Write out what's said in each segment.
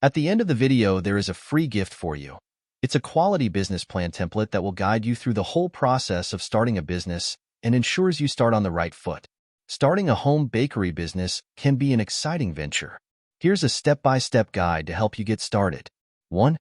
At the end of the video, there is a free gift for you. It's a quality business plan template that will guide you through the whole process of starting a business and ensures you start on the right foot. Starting a home bakery business can be an exciting venture. Here's a step-by-step guide to help you get started. 1.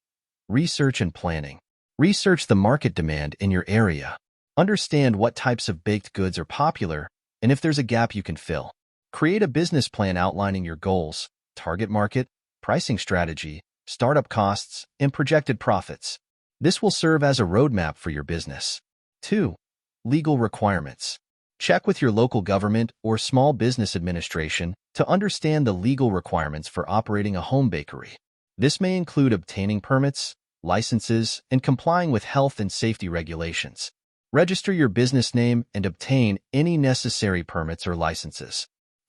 Research and planning. Research the market demand in your area. Understand what types of baked goods are popular and if there's a gap you can fill. Create a business plan outlining your goals, target market, pricing strategy, startup costs, and projected profits. This will serve as a roadmap for your business. 2. Legal requirements. Check with your local government or small business administration to understand the legal requirements for operating a home bakery. This may include obtaining permits, licenses, and complying with health and safety regulations. Register your business name and obtain any necessary permits or licenses.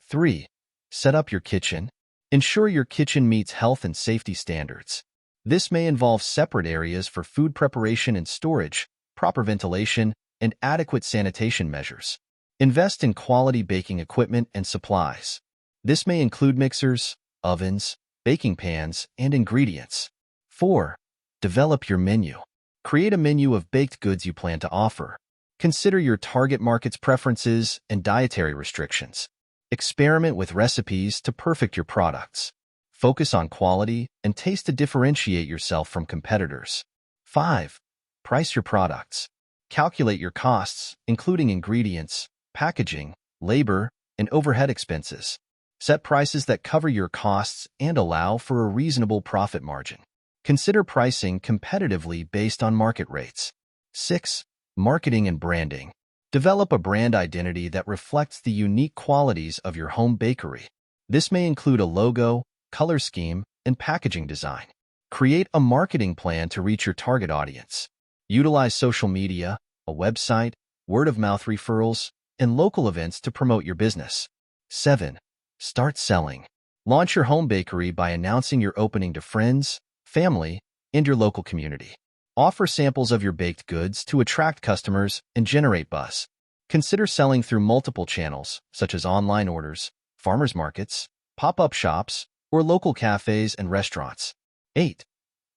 3. Set up your kitchen. Ensure your kitchen meets health and safety standards. This may involve separate areas for food preparation and storage, proper ventilation, and adequate sanitation measures. Invest in quality baking equipment and supplies. This may include mixers, ovens, baking pans, and ingredients. 4. Develop your menu. Create a menu of baked goods you plan to offer. Consider your target market's preferences and dietary restrictions. Experiment with recipes to perfect your products. Focus on quality and taste to differentiate yourself from competitors. 5. Price your products. Calculate your costs, including ingredients, packaging, labor, and overhead expenses. Set prices that cover your costs and allow for a reasonable profit margin. Consider pricing competitively based on market rates. 6. Marketing and branding. Develop a brand identity that reflects the unique qualities of your home bakery. This may include a logo, color scheme, and packaging design. Create a marketing plan to reach your target audience. Utilize social media, a website, word-of-mouth referrals, and local events to promote your business. 7. Start selling. Launch your home bakery by announcing your opening to friends, family, and your local community. Offer samples of your baked goods to attract customers and generate buzz. Consider selling through multiple channels, such as online orders, farmers markets, pop-up shops, or local cafes and restaurants. 8.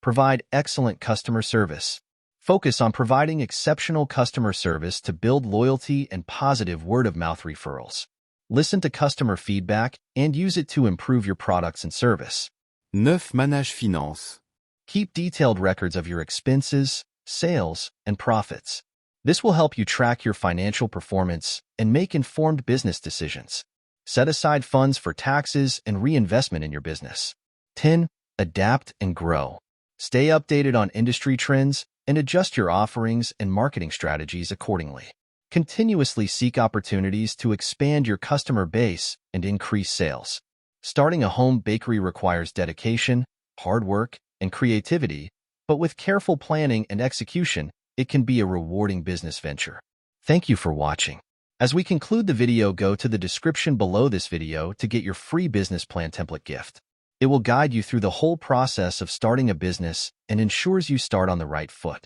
Provide excellent customer service. Focus on providing exceptional customer service to build loyalty and positive word-of-mouth referrals. Listen to customer feedback and use it to improve your products and service. 9. Manage finance. Keep detailed records of your expenses, sales, and profits. This will help you track your financial performance and make informed business decisions. Set aside funds for taxes and reinvestment in your business. 10. Adapt and grow. Stay updated on industry trends and adjust your offerings and marketing strategies accordingly. Continuously seek opportunities to expand your customer base and increase sales. Starting a home bakery requires dedication, hard work, and creativity, but with careful planning and execution, it can be a rewarding business venture. Thank you for watching. As we conclude the video, go to the description below this video to get your free business plan template gift. It will guide you through the whole process of starting a business and ensures you start on the right foot.